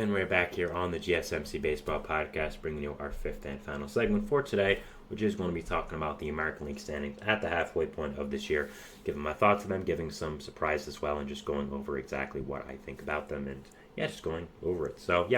And we're back here on the GSMC Baseball Podcast, bringing you our fifth and final segment for today, which is going to be talking about the American League standings at the halfway point of this year, giving my thoughts on them, giving some surprise as well, and just going over exactly what I think about them, and just going over it. So,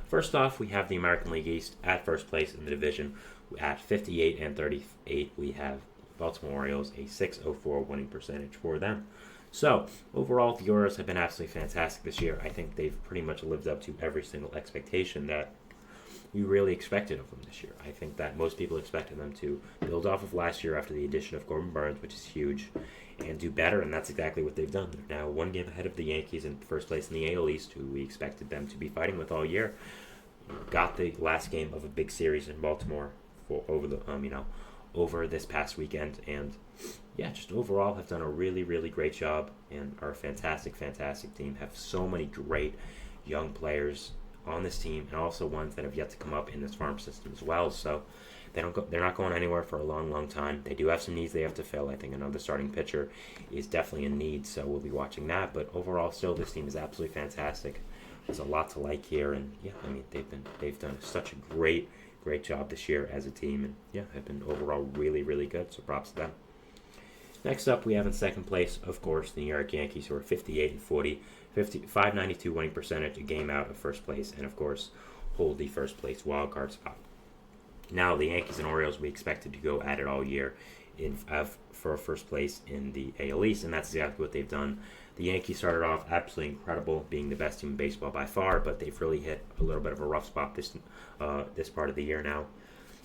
first off, we have the American League East at first place in the division. At 58 and 38, we have Baltimore Orioles, a 6.04 winning percentage for them. So, overall, the Orioles have been absolutely fantastic this year. I think they've pretty much lived up to every single expectation that you really expected of them this year. I think that most people expected them to build off of last year after the addition of Corbin Burnes, which is huge, and do better, and that's exactly what they've done. They're now one game ahead of the Yankees in first place in the AL East, who we expected them to be fighting with all year. Got the last game of a big series in Baltimore over this past weekend, and just overall have done a really, really great job and are a fantastic, fantastic team. Have so many great young players on this team, and also ones that have yet to come up in this farm system as well. So they're not going anywhere for a long, long time. They do have some needs they have to fill. I think another starting pitcher is definitely a need, so we'll be watching that. But overall, still, this team is absolutely fantastic. There's a lot to like here, and they've done such a great job this year as a team, and have been overall really, really good. So props to them. Next up, we have in second place, of course, the New York Yankees, who are 58 and 40, 592 winning percentage, a game out of first place, and of course, hold the first place wild card spot. Now, the Yankees and Orioles, we expected to go at it all year for first place in the AL East, and that's exactly what they've done. The Yankees started off absolutely incredible, being the best team in baseball by far, but they've really hit a little bit of a rough spot this part of the year now.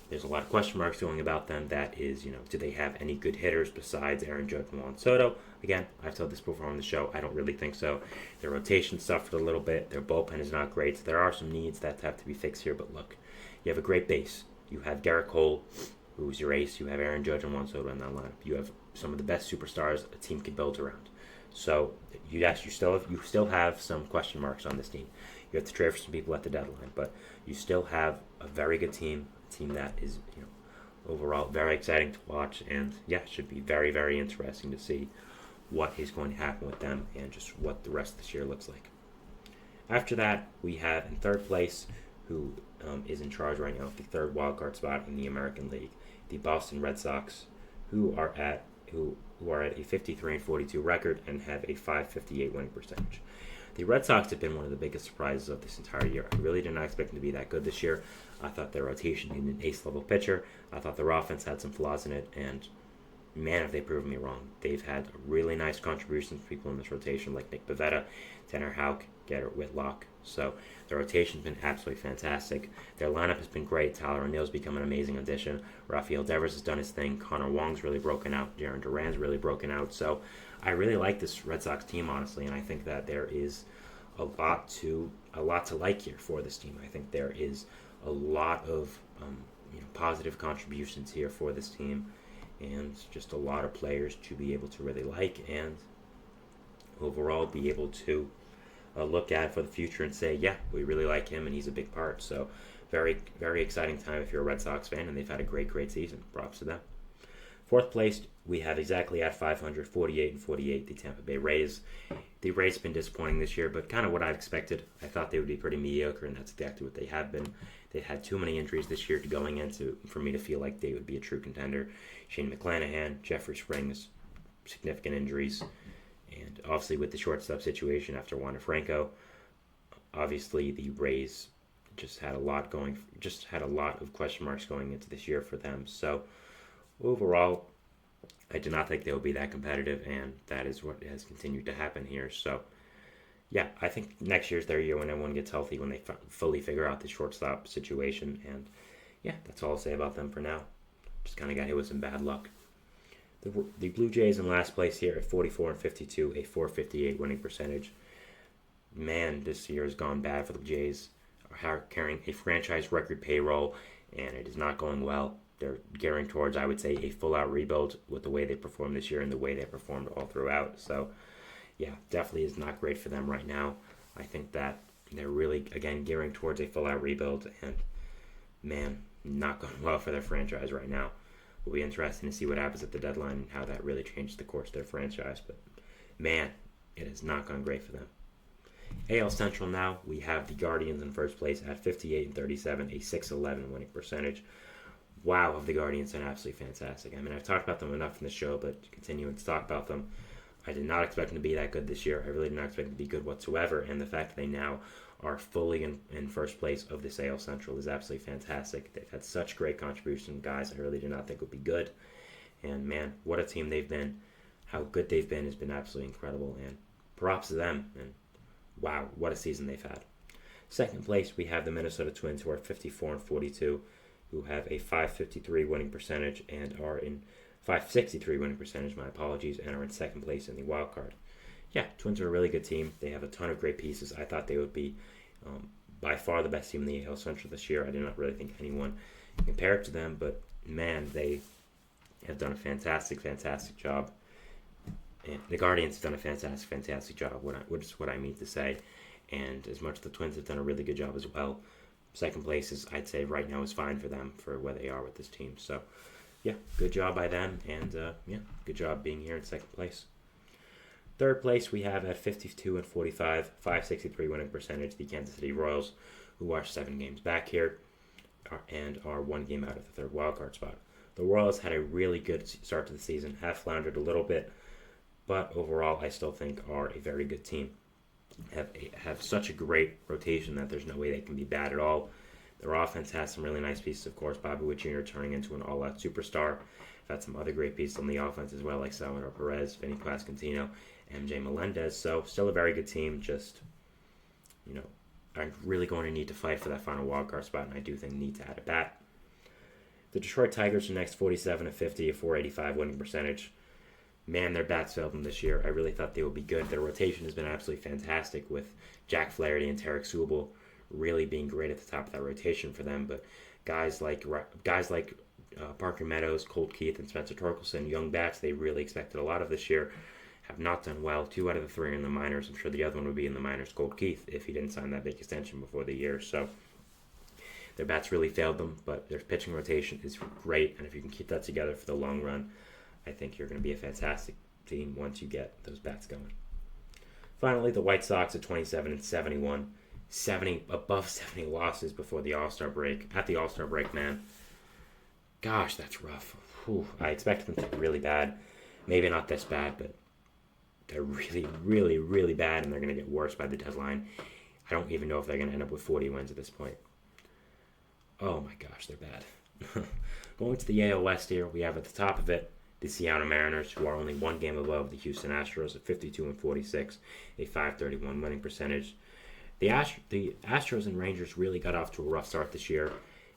There's a lot of question marks going about them. That is, do they have any good hitters besides Aaron Judge and Juan Soto? Again, I've told this before on the show. I don't really think so. Their rotation suffered a little bit. Their bullpen is not great. So there are some needs that have to be fixed here. But look, you have a great base. You have Garrett Cole, who's your ace. You have Aaron Judge and Juan Soto in that lineup. You have some of the best superstars a team can build around. So you still have some question marks on this team. You have to trade for some people at the deadline, but you still have a very good team that is, overall very exciting to watch, and should be very, very interesting to see what is going to happen with them and just what the rest of this year looks like. After that, we have in third place, who is in charge right now of the third wildcard spot in the American League, the Boston Red Sox, who are at a 53 and 42 record and have a 558 winning percentage. The Red Sox have been one of the biggest surprises of this entire year. I really did not expect them to be that good this year. I thought their rotation needed an ace-level pitcher. I thought their offense had some flaws in it, and man, have they proven me wrong. They've had really nice contributions from people in this rotation, like Nick Pivetta, Tanner Houck, Garrett Whitlock. So their rotation's been absolutely fantastic. Their lineup has been great. Tyler O'Neill's become an amazing addition. Rafael Devers has done his thing. Connor Wong's really broken out. Jarren Duran's really broken out. So I really like this Red Sox team, honestly, and I think that there is a lot to like here for this team. I think there is a lot of positive contributions here for this team, and just a lot of players to be able to really like and overall be able to look at for the future and say, we really like him and he's a big part. So very, very exciting time if you're a Red Sox fan, and they've had a great, great season. Props to them. Fourth place, we have exactly at 500, 48 and 48, the Tampa Bay Rays. The Rays have been disappointing this year, but kind of what I expected. I thought they would be pretty mediocre, and that's exactly what they have been. They had too many injuries this year going into for me to feel like they would be a true contender. Shane McClanahan, Jeffrey Springs, significant injuries, and obviously with the shortstop situation after Wander Franco, obviously the Rays just had a lot of question marks going into this year for them. So overall, I did not think they would be that competitive, and that is what has continued to happen here. So, I think next year's their year when everyone gets healthy, when they fully figure out the shortstop situation, and that's all I'll say about them for now. Just kind of got hit with some bad luck. The Blue Jays in last place here at 44 and 52, a 458 winning percentage. Man, this year has gone bad for the Jays. Are carrying a franchise record payroll, and it is not going well. They're gearing towards, I would say, a full-out rebuild with the way they performed this year and the way they performed all throughout. So, definitely is not great for them right now. I think that they're really, again, gearing towards a full-out rebuild, and, man, not going well for their franchise right now. Will be interesting to see what happens at the deadline and how that really changes the course of their franchise. But, man, it has not gone great for them. AL Central now, we have the Guardians in first place at 58-37, a 611 winning percentage. Wow, have the Guardians done absolutely fantastic. I mean, I've talked about them enough in the show, but continuing to talk about them, I did not expect them to be that good this year. I really did not expect them to be good whatsoever, and the fact that they now are fully in first place of this AL Central is absolutely fantastic. They've had such great contribution, guys I really did not think would be good. And man, what a team they've been. How good they've been has been absolutely incredible, and props to them. And wow, what a season they've had. Second place, we have the Minnesota Twins, who are 54-42, who have a 553 winning percentage and are in 563 winning percentage, my apologies, and are in second place in the wild card. Yeah, Twins are a really good team. They have a ton of great pieces. I thought they would be by far the best team in the AL Central this year. I did not really think anyone can compare it to them, but man, they have done a fantastic, fantastic job. And the Guardians have done a fantastic, fantastic job, which is what I mean to say. And as much as the Twins have done a really good job as well, second place is, I'd say right now, is fine for them for where they are with this team. So, yeah, good job by them, and good job being here in second place. Third place, we have at 52-45, 563 winning percentage, the Kansas City Royals, who are 7 games back here and are 1 game out of the third wildcard spot. The Royals had a really good start to the season, have floundered a little bit, but overall I still think are a very good team. Have such a great rotation that there's no way they can be bad at all. Their offense has some really nice pieces, of course. Bobby Witt Jr. turning into an all-out superstar. I've had some other great pieces on the offense as well, like Salvador Perez, Vinny Pasquantino, MJ Melendez. So still a very good team. Just, are really going to need to fight for that final wildcard spot, and I do think need to add a bat. The Detroit Tigers are next, 47-50, a 485 winning percentage. Man, their bats failed them this year. I really thought they would be good. Their rotation has been absolutely fantastic, with Jack Flaherty and Tarek Subel really being great at the top of that rotation for them. But guys like Parker Meadows, Colt Keith, and Spencer Torkelson, young bats they really expected a lot of this year, have not done well. 2 out of the 3 are in the minors. I'm sure the other one would be in the minors, Colt Keith, if he didn't sign that big extension before the year. So their bats really failed them, but their pitching rotation is great, and if you can keep that together for the long run, I think you're going to be a fantastic team once you get those bats going. Finally, the White Sox at 27-71, above 70 losses before the All-Star break. At the All-Star break, man, gosh, that's rough. Whew. I expected them to be really bad. Maybe not this bad, but they're really, really, really bad, and they're going to get worse by the deadline. I don't even know if they're going to end up with 40 wins at this point. Oh my gosh, they're bad. Going to the AL West here, we have at the top of it the Seattle Mariners, who are only 1 game above the Houston Astros at 52-46, a 531 winning percentage. The Astros and Rangers really got off to a rough start this year,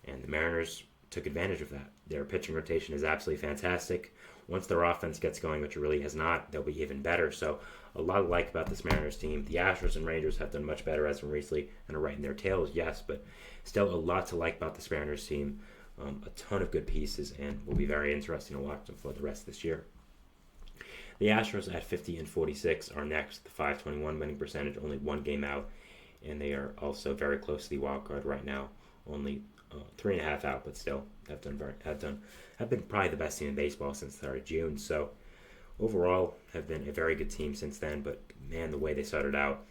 and the Mariners took advantage of that. Their pitching rotation is absolutely fantastic. Once their offense gets going, which it really has not, they'll be even better. So a lot to like about this Mariners team. The Astros and Rangers have done much better as of recently and are right in their tails, yes, but still a lot to like about this Mariners team. A ton of good pieces, and will be very interesting to watch them for the rest of this year. The Astros at 50-46 are next, the 521 winning percentage, only 1 game out, and they are also very close to the wild card right now, only 3.5 out, but still have been probably the best team in baseball since the start of June. So overall, have been a very good team since then. But man, the way they started out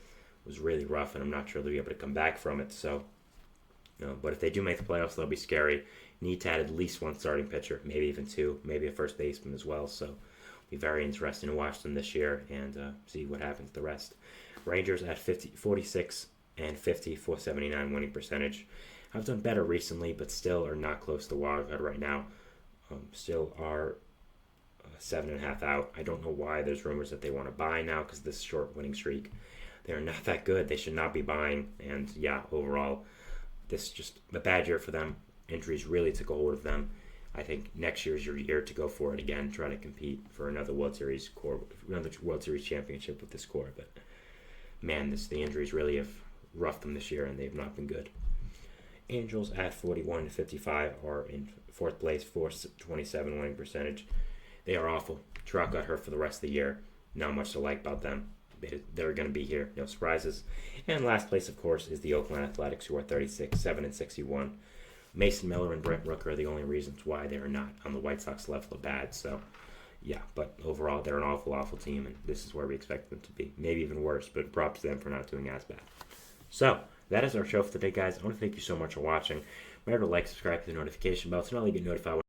was really rough, and I'm not sure they'll be able to come back from it. So, but if they do make the playoffs, they'll be scary. Need to add at least 1 starting pitcher, maybe even 2, maybe a first baseman as well. So it'll be very interesting to watch them this year and see what happens to the rest. Rangers at 46 and 50, 479 winning percentage. Have done better recently, but still are not close to wild card right now. Still are 7.5 out. I don't know why there's rumors that they want to buy now because this short winning streak. They are not that good. They should not be buying. And yeah, overall, this is just a bad year for them. Injuries really took a hold of them. I think next year is your year to go for it again, try to compete for another World Series championship with this core. But man, the injuries really have roughed them this year, and they've not been good. Angels at 41-55 are in 4th place, 427 winning percentage. They are awful. Trout got hurt for the rest of the year. Not much to like about them. They're going to be here. No surprises. And last place, of course, is the Oakland Athletics, who are 36-7-61. Mason Miller and Brent Rooker are the only reasons why they are not on the White Sox level of bad. So, yeah, but overall, they're an awful, awful team, and this is where we expect them to be. Maybe even worse, but props to them for not doing as bad. So, that is our show for today, guys. I want to thank you so much for watching. Remember to like, subscribe, hit the notification bell to not only get notified